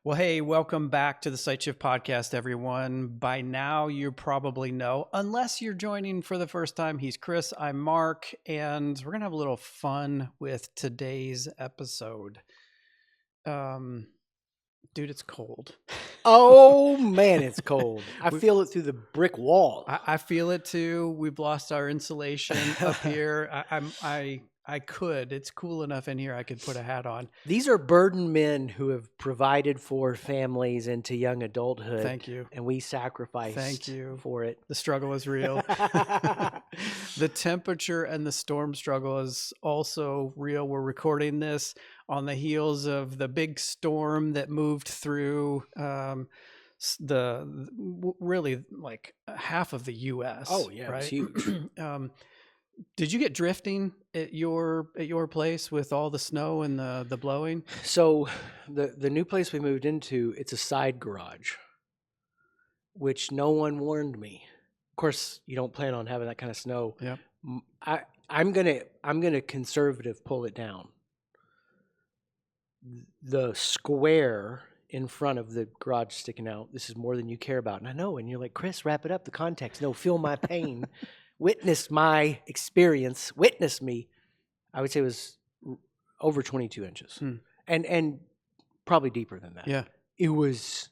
Well, hey, welcome back to the Sight Shift Podcast, everyone. By now, you probably know, unless you're joining for the first time, he's Chris, I'm Mark, and we're going to have a little fun with today's episode. Dude, it's cold. Oh, man, it's cold. I feel it through the brick wall. I feel it too. We've lost our insulation up here. I could. It's cool enough in here. I could put a hat on. These are burdened men who have provided for families into young adulthood. Thank you. And we sacrificed Thank you for it. The struggle is real. The temperature and the storm struggle is also real. We're recording this on the heels of the big storm that moved through really like half of the U.S. Oh, yeah, right? it was huge. Did you get drifting at your place with all the snow and the blowing? So the new place we moved into, it's a side garage, which no one warned me. Of course, you don't plan on having that kind of snow. Yeah. I'm gonna conservative pull it down. The square in front of the garage sticking out, this is more than you care about. And I know, and you're like, Chris, wrap it up, the context. No, feel my pain. Witness my experience. Witness me. I would say it was over 22 inches. And probably deeper than that. Yeah. It was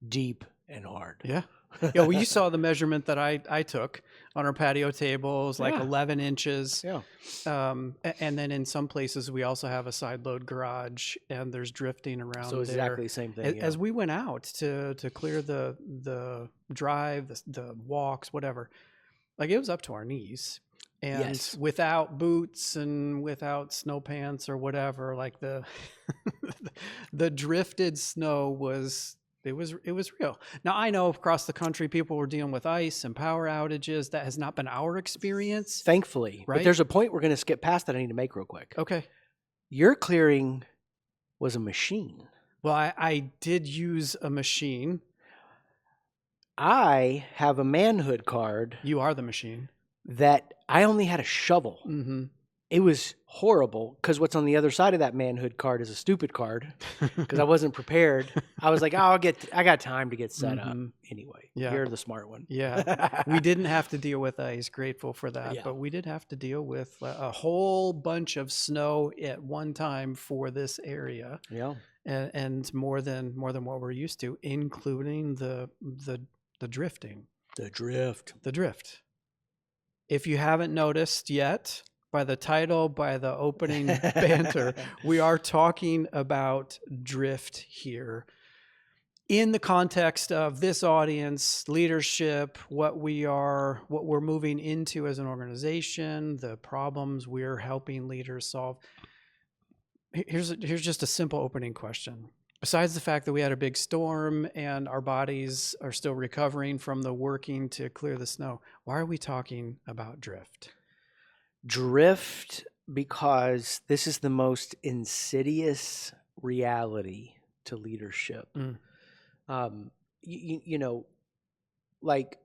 deep and hard. Yeah. Yeah, well, you saw the measurement that I took on our patio tables, like 11 inches. Yeah. And then in some places, we also have a side load garage, and there's drifting around So it's there. exactly the same thing. As we went out to clear the drive, the walks, whatever, like it was up to our knees. And Yes. without boots and without snow pants or whatever, like the drifted snow was... It was real. Now, I know across the country, people were dealing with ice and power outages. That has not been our experience. Thankfully. Right? But there's a point we're going to skip past that I need to make real quick. Okay. Your clearing was a machine. Well, I did use a machine. I have a manhood card You are the machine. that I only had a shovel. Mm-hmm. It was horrible because what's on the other side of that manhood card is a stupid card because I wasn't prepared. I was like, I got time to get set up. Anyway, you're the smart one. Yeah. We didn't have to deal with ice. Grateful for that. Yeah. But we did have to deal with a whole bunch of snow at one time for this area. Yeah. And more than what we're used to, including the drifting. The drift. If you haven't noticed yet, by the title, by the opening banter, we are talking about drift here in the context of this audience, leadership, what we're moving into as an organization, the problems we're helping leaders solve. Here's just a simple opening question. Besides the fact that we had a big storm and our bodies are still recovering from the working to clear the snow, why are we talking about drift? Drift because this is the most insidious reality to leadership. You know, like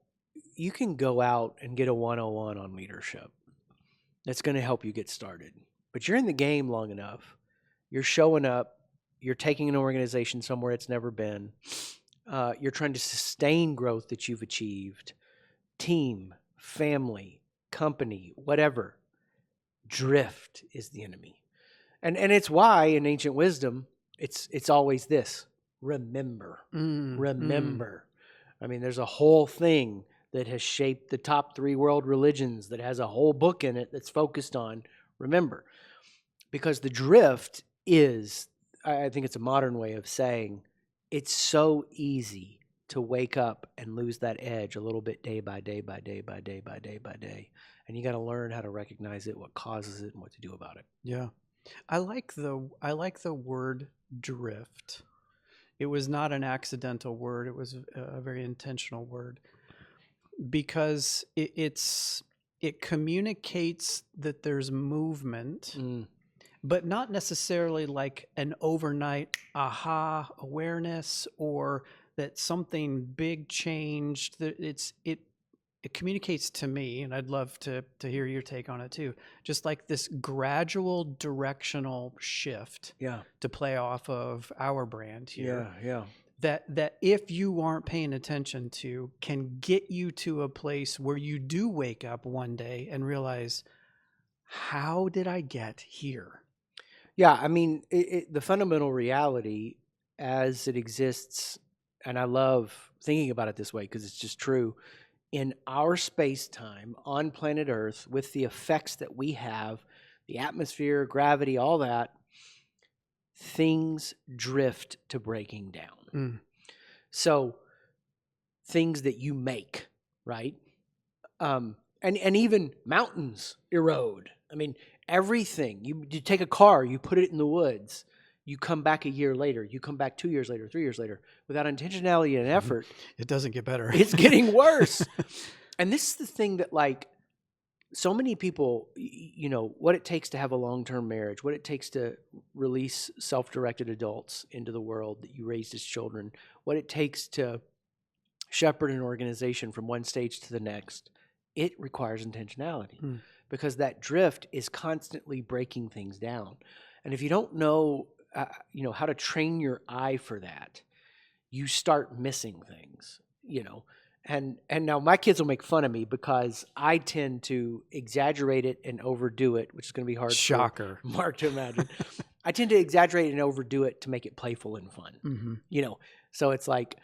you can go out and get a 101 on leadership. That's going to help you get started. But you're in the game long enough. You're showing up. You're taking an organization somewhere it's never been. You're trying to sustain growth that you've achieved. Team, family, company, whatever. Drift is the enemy. And it's why in ancient wisdom, it's always this. Remember. Remember. I mean, there's a whole thing that has shaped the top 3 world religions that has a whole book in it that's focused on remember. Because the drift is, I think it's a modern way of saying, it's so easy to wake up and lose that edge a little bit day by day by day by day by day by day. And you got to learn how to recognize it, what causes it, and what to do about it. Yeah. I like the word drift. It was not an accidental word. It was a very intentional word because it communicates that there's movement, but not necessarily like an overnight aha awareness or that something big changed. That it communicates to me, and I'd love to hear your take on it too, just like this gradual directional shift Yeah. to play off of our brand here. Yeah. That if you aren't paying attention to, can get you to a place where you do wake up one day and realize, how did I get here? Yeah. I mean, the fundamental reality as it exists, and I love thinking about it this way because it's just true. In our space time on planet Earth, with the effects that we have, the atmosphere, gravity, all that, things drift to breaking down. So things that you make, right? And even mountains erode. I mean, everything. You take a car, you put it in the woods, you come back a year later, you come back 2 years later, 3 years later, without intentionality and effort, It doesn't get better. it's getting worse. And this is the thing that, like, so many people, what it takes to have a long-term marriage, what it takes to release self-directed adults into the world that you raised as children, what it takes to shepherd an organization from one stage to the next, it requires intentionality because that drift is constantly breaking things down. And if you don't know, how to train your eye for that, you start missing things, And now my kids will make fun of me because I tend to exaggerate it and overdo it, which is going to be hard Shocker. for Mark to imagine. I tend to exaggerate and overdo it to make it playful and fun, So it's like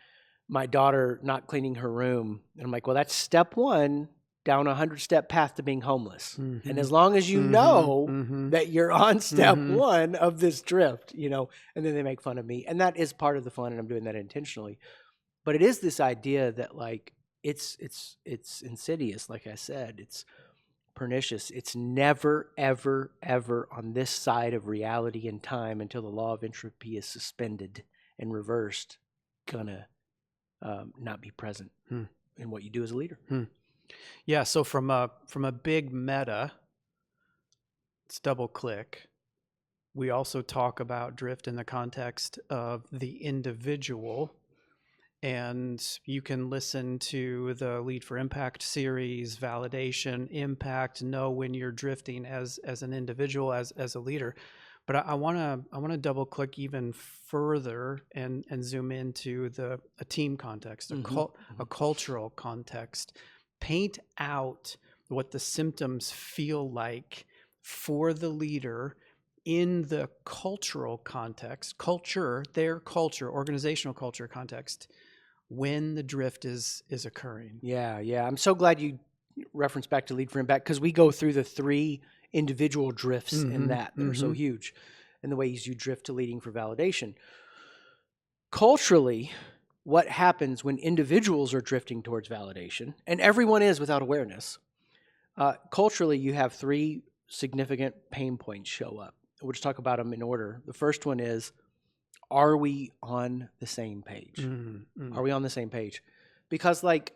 my daughter not cleaning her room, and I'm like, well, that's step one down a 100-step path to being homeless. And as long as you know that you're on step one of this drift, and then they make fun of me, and that is part of the fun, and I'm doing that intentionally. But it is this idea that, like, it's insidious. Like I said, it's pernicious. It's never, ever, ever on this side of reality and time until the law of entropy is suspended and reversed, gonna not be present in what you do as a leader. Yeah. So from a big meta, let's double click. We also talk about drift in the context of the individual. And you can listen to the Lead for Impact series, validation, impact, know when you're drifting as an individual, as a leader. But I want to double click even further and zoom into a team context, a cultural context. Paint out what the symptoms feel like for the leader in the cultural context, their culture, organizational culture context, when the drift is occurring. Yeah. I'm so glad you referenced back to Lead for Impact because we go through the 3 individual drifts in that are so huge in the ways you drift to leading for validation. Culturally, what happens when individuals are drifting towards validation, and everyone is without awareness, culturally you have 3 significant pain points show up. We'll just talk about them in order. The first one is, are we on the same page? Are we on the same page? Because, like,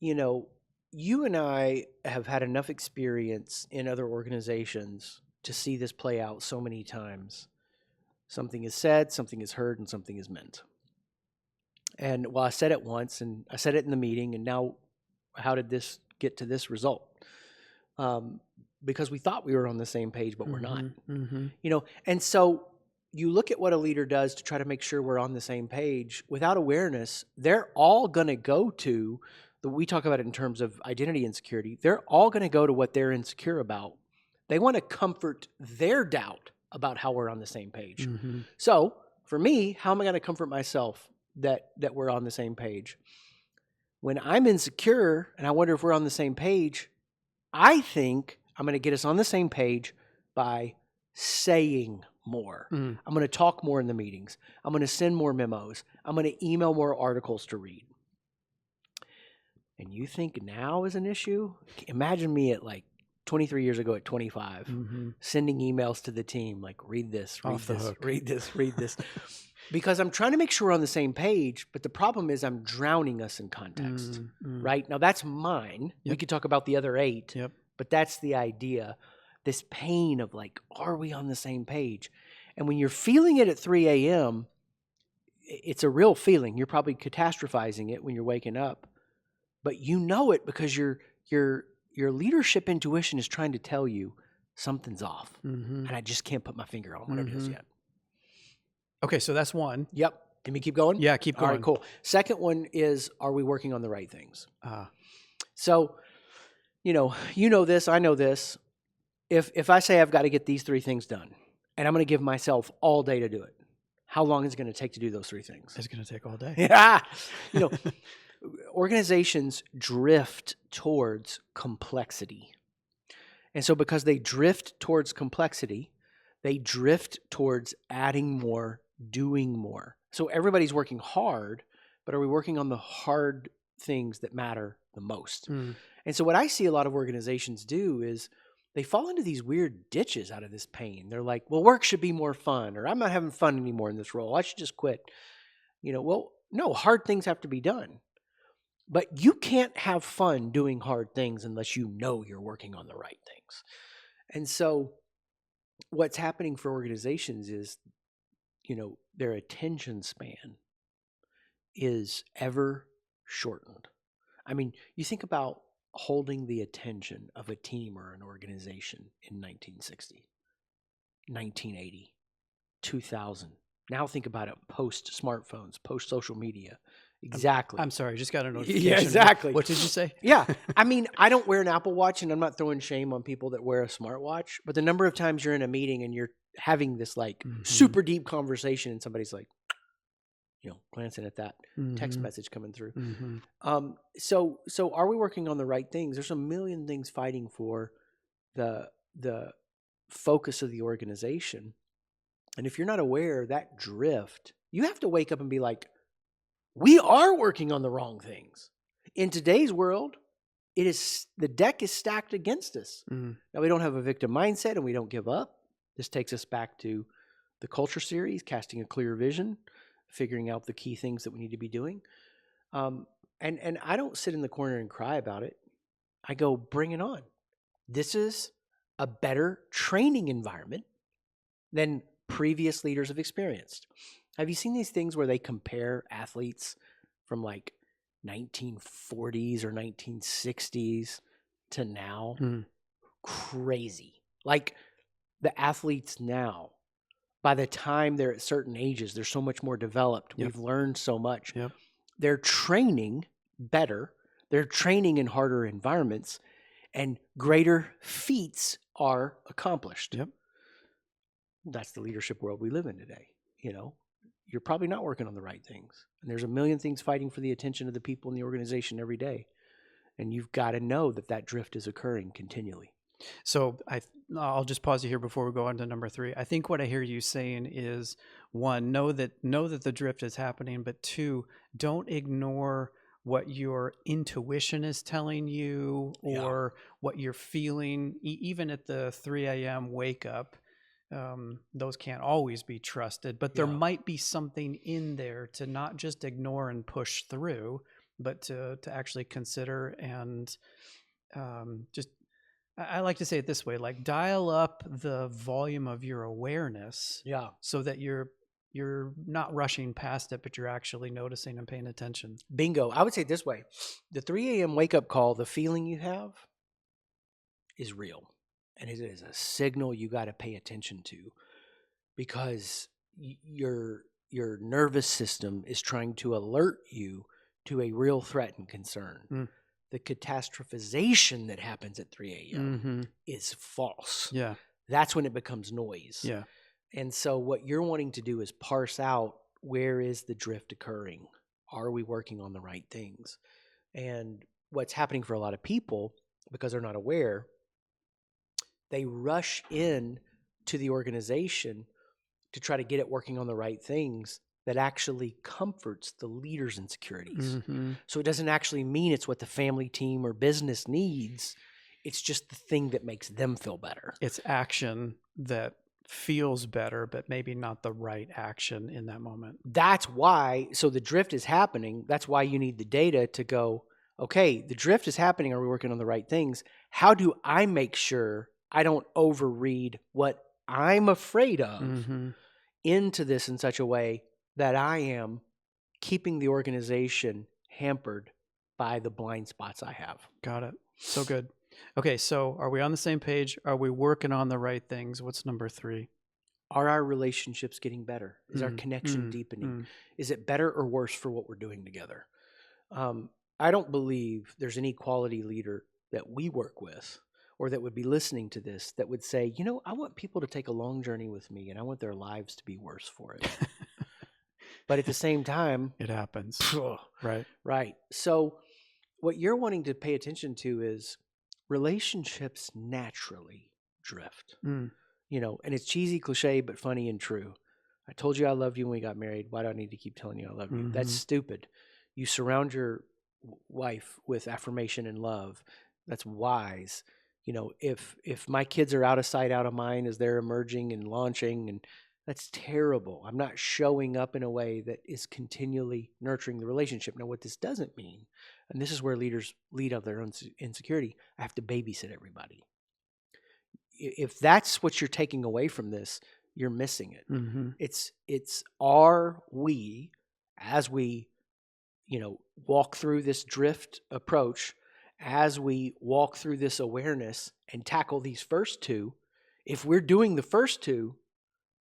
you and I have had enough experience in other organizations to see this play out so many times. Something is said, something is heard, and something is meant. And I said it once, and I said it in the meeting, and now how did this get to this result? Because we thought we were on the same page, but we're not. And so you look at what a leader does to try to make sure we're on the same page. Without awareness, they're all going to go to, we talk about it in terms of identity insecurity, they're all going to go to what they're insecure about. They want to comfort their doubt about how we're on the same page. So for me, how am I going to comfort myself that we're on the same page? When I'm insecure and I wonder if we're on the same page, I think I'm going to get us on the same page by saying more. I'm going to talk more in the meetings. I'm going to send more memos. I'm going to email more articles to read. And you think now is an issue? Imagine me at, like, 23 years ago at 25, sending emails to the team, like, read this, read this, read this, read this. Because I'm trying to make sure we're on the same page, but the problem is I'm drowning us in context, right? Now, that's mine. We could talk about the other 8, but that's the idea. This pain of, like, are we on the same page? And when you're feeling it at 3 a.m., it's a real feeling. You're probably catastrophizing it when you're waking up. but you know it because your leadership intuition is trying to tell you something's off, and I just can't put my finger on what it is yet. Okay, so that's one. Yep. Can we keep going? Yeah, keep going. All right, cool. Second one is, are we working on the right things? Ah, So, you know this, I know this. If I say I've got to get these 3 things done, and I'm going to give myself all day to do it, how long is it going to take to do those 3 things? it's going to take all day. Yeah. You know, organizations drift towards complexity. And so because they drift towards complexity, they drift towards adding more, doing more. So everybody's working hard, but are we working on the hard things that matter the most? Mm. And so what I see a lot of organizations do is they fall into these weird ditches out of this pain. They're like, well, work should be more fun, or I'm not having fun anymore in this role. I should just quit. Well, no, hard things have to be done. But you can't have fun doing hard things unless you know you're working on the right things. And so what's happening for organizations is, their attention span is ever shortened. I mean, you think about holding the attention of a team or an organization in 1960, 1980, 2000. Now think about it post smartphones, post social media. Exactly. I'm sorry, I just got a notification. Yeah, exactly. What did you say? Yeah. I mean, I don't wear an Apple Watch, and I'm not throwing shame on people that wear a smartwatch, but the number of times you're in a meeting and you're having this like super deep conversation and somebody's like, glancing at that text message coming through. So are we working on the right things? There's a million things fighting for the focus of the organization. And if you're not aware of that drift, you have to wake up and be like, we are working on the wrong things. In today's world, the deck is stacked against us. Now, we don't have a victim mindset and we don't give up. This takes us back to the culture series, casting a clear vision, figuring out the key things that we need to be doing. And I don't sit in the corner and cry about it. I go, bring it on. This is a better training environment than previous leaders have experienced. Have you seen these things where they compare athletes from like 1940s or 1960s to now? Crazy. Like the athletes now, by the time they're at certain ages, they're so much more developed. We've learned so much. They're training better. They're training in harder environments, and greater feats are accomplished. That's the leadership world we live in today. You're probably not working on the right things. And there's a million things fighting for the attention of the people in the organization every day. And you've got to know that drift is occurring continually. So I'll just pause you here before we go on to number 3. I think what I hear you saying is, 1, know that the drift is happening, but 2, don't ignore what your intuition is telling you or what you're feeling, even at the 3 a.m. wake up. Those can't always be trusted, but there might be something in there to not just ignore and push through, but to actually consider and just, I like to say it this way, like dial up the volume of your awareness so that you're not rushing past it, but you're actually noticing and paying attention. Bingo. I would say it this way. The 3 a.m. wake up call, the feeling you have is real. And it is a signal you got to pay attention to, because your nervous system is trying to alert you to a real threat and concern. The catastrophization that happens at 3 a.m. is false. That's when it becomes noise. And so what you're wanting to do is parse out, where is the drift occurring? Are we working on the right things? And what's happening for a lot of people, because they're not aware, they rush in to the organization to try to get it working on the right things that actually comforts the leader's insecurities. So it doesn't actually mean it's what the family, team, or business needs. It's just the thing that makes them feel better. It's action that feels better, but maybe not the right action in that moment. That's why, so the drift is happening. That's why you need the data to go, okay, the drift is happening. Are we working on the right things? How do I make sure I don't overread what I'm afraid of into this in such a way that I am keeping the organization hampered by the blind spots I have. Got it. So good. Okay, so are we on the same page? Are we working on the right things? What's number 3? Are our relationships getting better? Is our connection deepening? Is it better or worse for what we're doing together? I don't believe there's any quality leader that we work with or that would be listening to this that would say, you know, I want people to take a long journey with me and I want their lives to be worse for it. But at the same time, It happens. Right. right. So what you're wanting to pay attention to is relationships naturally drift. You know, and it's cheesy, cliche, but funny and true. I told you I loved you when we got married. Why do I need to keep telling you I love you? That's stupid. You surround your wife with affirmation and love. That's wise. You know, if my kids are out of sight, out of mind as they're emerging and launching, and that's terrible. I'm not showing up in a way that is continually nurturing the relationship. Now, what this doesn't mean, and this is where leaders lead of their own insecurity, I have to babysit everybody. If that's what you're taking away from this, you're missing it. It's are we, as we, you know, walk through this drift approach, as we walk through this awareness and tackle these first two, if we're doing the first two,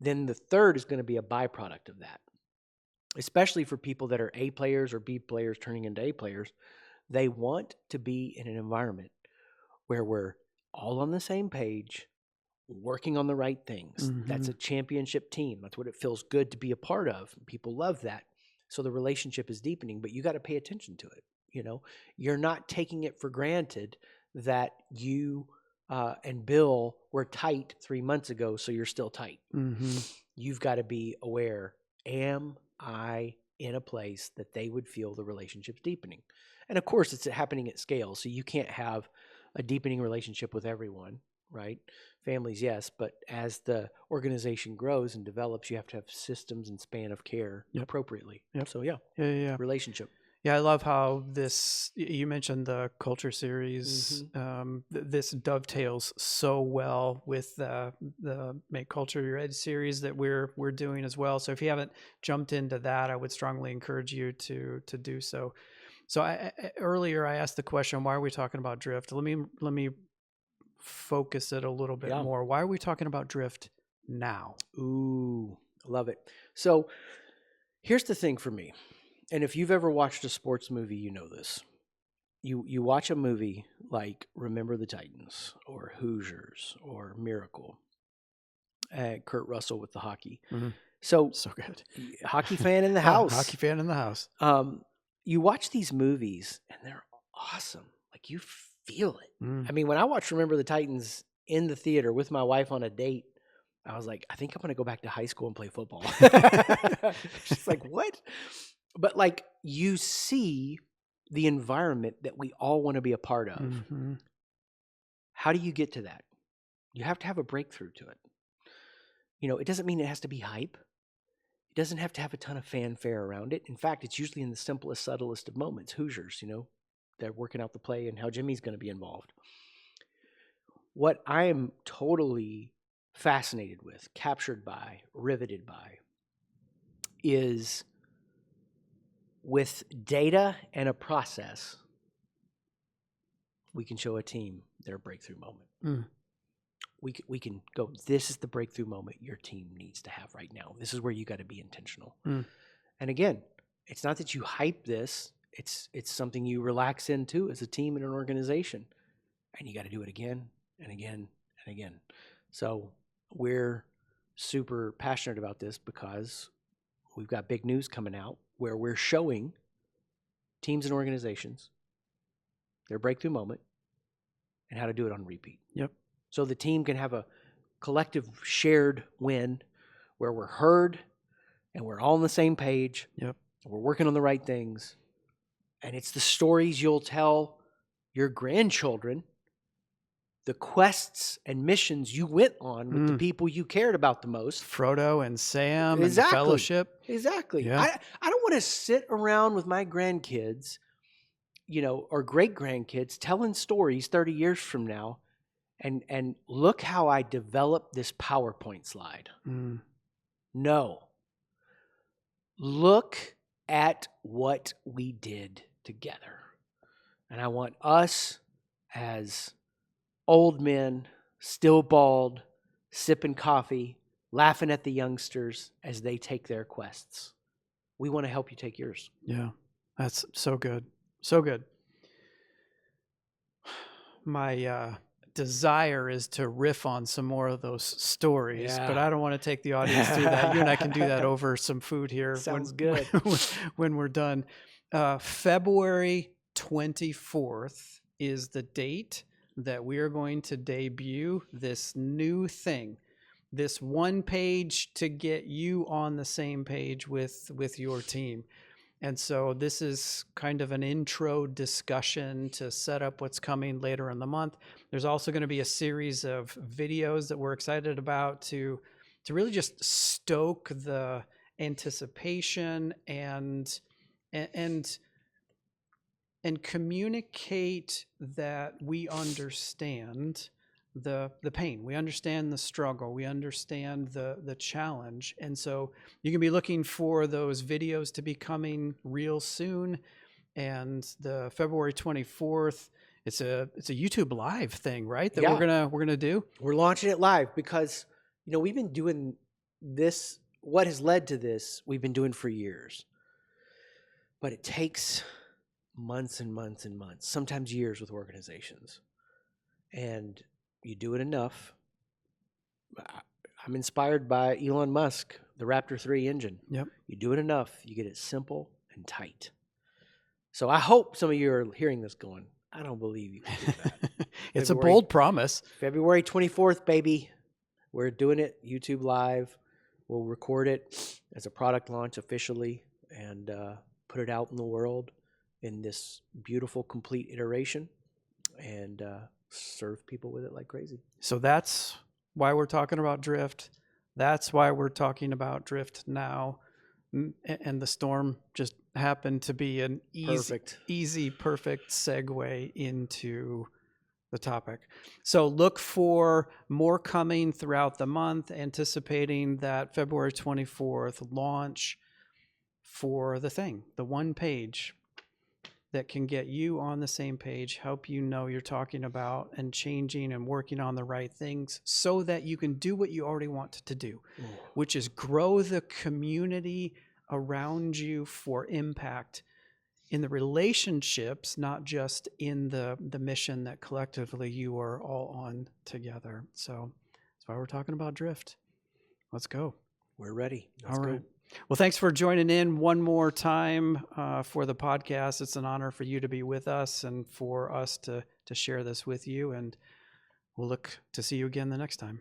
then the third is going to be a byproduct of that. Especially for people that are A players or B players turning into A players, they want to be in an environment where we're all on the same page, working on the right things. That's a championship team. That's what it feels good to be a part of. People love that. So the relationship is deepening, but you got to pay attention to it. You know, you're not taking it for granted that you and Bill were tight 3 months ago, so you're still tight. You've got to be aware, am I in a place that they would feel the relationship's deepening? And of course, it's happening at scale, so you can't have a deepening relationship with everyone, right? Families, yes, but as the organization grows and develops, you have to have systems and span of care appropriately. So Yeah. relationship. Yeah, I love how this, you mentioned the culture series. This dovetails so well with the Make Culture Your Edge series that we're doing as well. So if you haven't jumped into that, I would strongly encourage you to do so. So earlier I asked the question, why are we talking about drift? Let me focus it a little bit more. Why are we talking about drift now? Ooh, I love it. So here's the thing for me. And if you've ever watched a sports movie, you know this. You watch a movie like Remember the Titans or Hoosiers or Miracle. Kurt Russell with the hockey. So good. Hockey fan in the house. Hockey fan in the house. You watch these movies and they're awesome. Like you feel it. I mean, when I watched Remember the Titans in the theater with my wife on a date, I was like, I think I'm going to go back to high school and play football. She's like, what? But like you see the environment that we all want to be a part of. How do you get to that? You have to have a breakthrough to it. You know, it doesn't mean it has to be hype. It doesn't have to have a ton of fanfare around it. In fact, it's usually in the simplest, subtlest of moments. Hoosiers, you know, they're working out the play and how Jimmy's going to be involved. What I am totally fascinated with, captured by, riveted by, is with data and a process, we can show a team their breakthrough moment. We can go, this is the breakthrough moment your team needs to have right now. This is where you got to be intentional. And again, it's not that you hype this. It's something you relax into as a team and an organization. And you got to do it again and again and again. So we're super passionate about this because we've got big news coming out where we're showing teams and organizations their breakthrough moment and how to do it on repeat. So the team can have a collective shared win where we're heard and we're all on the same page. We're working on the right things. And it's the stories you'll tell your grandchildren, the quests and missions you went on with the people you cared about the most. Frodo and Sam and the fellowship. Exactly. I don't want to sit around with my grandkids, you know, or great grandkids telling stories 30 years from now and look how I developed this PowerPoint slide. No. Look at what we did together. And I want us as old men, still bald, sipping coffee, laughing at the youngsters as they take their quests. We want to help you take yours. Yeah, that's so good. So good. My desire is to riff on some more of those stories, but I don't want to take the audience through that. You and I can do that over some food here. Sounds good. When we're done. February 24th is the date that we are going to debut this new thing, this one page to get you on the same page with your team. And so this is kind of an intro discussion to set up what's coming later in the month. There's also going to be a series of videos that we're excited about to really just stoke the anticipation and communicate that we understand the pain, we understand the struggle, we understand the challenge. And so you can be looking for those videos to be coming real soon. And the February 24th, it's a YouTube live thing, right? That Yeah. we're gonna do. We're launching it live because, we've been doing this. What has led to this, we've been doing for years. But it takes months and months and months, sometimes years with organizations. And you do it enough. I'm inspired by Elon Musk, the Raptor 3 engine. Yep. You do it enough, you get it simple and tight. So I hope some of you are hearing this going, I don't believe you can do that. It's a bold promise. February 24th, baby. We're doing it YouTube live. We'll record it as a product launch officially and put it out in the world in this beautiful, complete iteration and serve people with it like crazy. So that's why we're talking about Drift. That's why we're talking about Drift now. And the storm just happened to be an easy, perfect segue into the topic. So look for more coming throughout the month, anticipating that February 24th launch for the thing, the one page that can get you on the same page, help you know you're talking about and changing and working on the right things so that you can do what you already want to do, which is grow the community around you for impact in the relationships, not just in the mission that collectively you are all on together. So that's why we're talking about Drift. Let's go. We're ready. Let's all right. go. Well, thanks for joining in one more time for the podcast. It's an honor for you to be with us and for us to share this with you. And we'll look to see you again the next time.